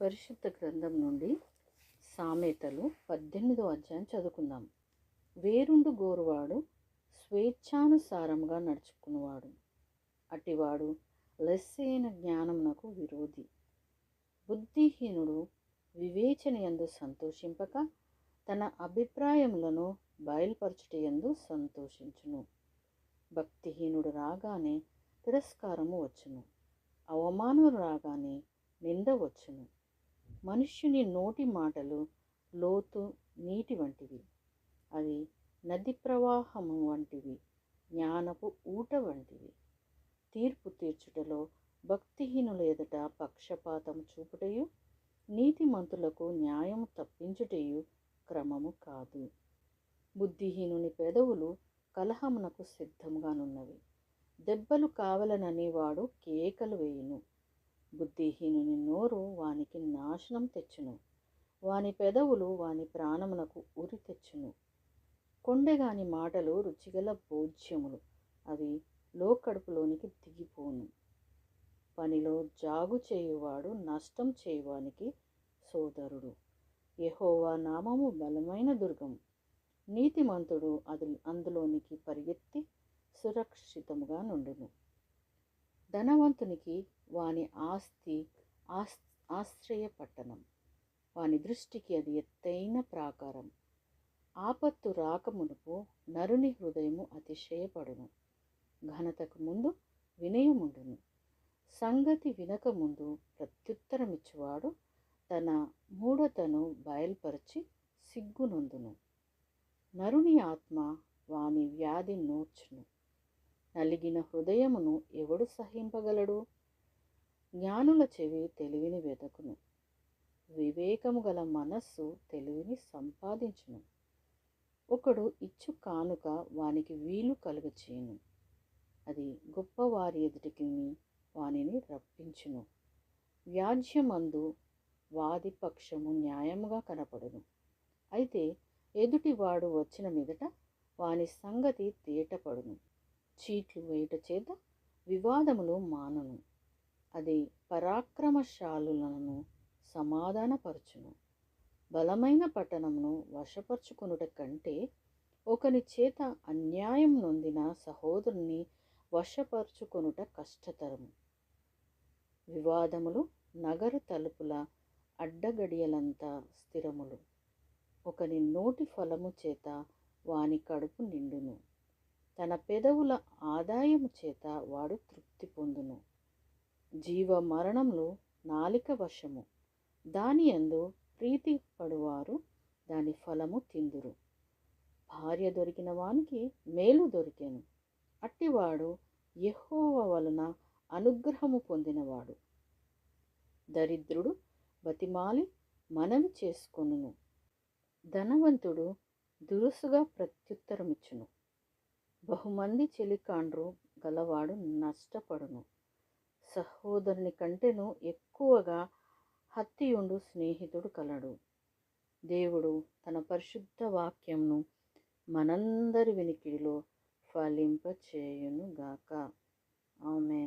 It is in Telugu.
పరిశుద్ధ గ్రంథం నుండి సామెతలు 18వ అధ్యాయం చదువుకుందాం. వేరుండు గోరువాడు స్వేచ్ఛానుసారంగా నడుచుకున్నవాడు, అటివాడు లెస్సైన జ్ఞానమునకు విరోధి. బుద్ధిహీనుడు వివేచనయందు సంతోషింపక తన అభిప్రాయములను బయలుపరచుటయందు సంతోషించును. భక్తిహీనుడు రాగానే తిరస్కారము వచ్చును, అవమానము రాగానే నింద వచ్చును. మనుష్యుని నోటి మాటలు లోతు నీటి వంటివి, అవి నది ప్రవాహము వంటివి, జ్ఞానపు ఊట వంటివి. తీర్పు తీర్చుటలో భక్తిహీనుల ఎదుట పక్షపాతము చూపుటయు, నీతిమంతులకు న్యాయము తప్పించుటయు క్రమము కాదు. బుద్ధిహీనుని పెదవులు కలహమునకు సిద్ధముగానున్నవి, దెబ్బలు కావలనని వాడు కేకలు వేయును. బుద్ధిహీనుని నోరు వానికి నాశనం తెచ్చును, వాని పెదవులు వాని ప్రాణమునకు ఉరి తెచ్చును. కొండెగాని మాటలు రుచిగల భోజ్యములు, అవి లోకడుపులోనికి దిగిపోను. పనిలో జాగు చేయువాడు నష్టం చేయువానికి సోదరుడు. యెహోవా నామము బలమైన దుర్గం, నీతిమంతుడు అందులోనికి పరిగెత్తి సురక్షితముగా నుండును. ధనవంతునికి వాని ఆస్తి ఆశ్రయ పట్టణం, వాని దృష్టికి అది ఎత్తైన ప్రాకారం. ఆపత్తు రాకమునుపు నరుని హృదయము అతిశయపడును, ఘనతకు ముందు వినయముండును. సంగతి వినకముందు ప్రత్యుత్తరమిచ్చువాడు తన మూఢతను బయల్పరచి సిగ్గునొందును. నరుని ఆత్మ వాని వ్యాధి నోర్చును, నలిగిన హృదయమును ఎవడు సహింపగలడు? జ్ఞానుల చెవి తెలివిని వెదకును, వివేకము గల మనస్సు తెలివిని సంపాదించును. ఒకడు ఇచ్చు కానుక వానికి వీలు కలుగచేయును, అది గొప్పవారి ఎదుటికి వానిని రప్పించును. వ్యాజ్యమందు వాది పక్షము న్యాయముగా కనపడును, అయితే ఎదుటివాడు వచ్చిన మీదట వాని సంగతి తేటపడును. చీట్లు వేయుట చేత వివాదములు మానును, అది పరాక్రమశాలులను సమాధానపరచును. బలమైన పట్టణమును వశపరుచుకొనుట కంటే ఒకని చేత అన్యాయం నొందిన సహోదరుని వశపరుచుకొనుట కష్టతరము. వివాదములు నగర తలుపుల అడ్డగడియలంత స్థిరములు, ఒకని నోటి ఫలము చేత వాని కడుపు నిండును. తన పెదవుల ఆదాయము చేత వాడు తృప్తి పొందును. జీవ మరణములు నాలిక వశము, దాని యందు ప్రీతి పడువారు దాని ఫలము తిందురు. భార్య దొరికిన వానికి మేలు దొరికెను, అట్టివాడు యెహోవా వలన అనుగ్రహము పొందినవాడు. దరిద్రుడు బతిమాలి మనవి చేసుకొనును, ధనవంతుడు దురుసుగా ప్రత్యుత్తరమిచ్చును. బహుమంది చెలికాండ్రు గలవాడు నష్టపడును, సహోదరుని కంటెను ఎక్కువగా హత్తియుండు స్నేహితుడు కలడు. దేవుడు తన పరిశుద్ధ వాక్యంను మనందరి వినికిడిలో ఫలింపచేయునుగాక. ఆమేన్.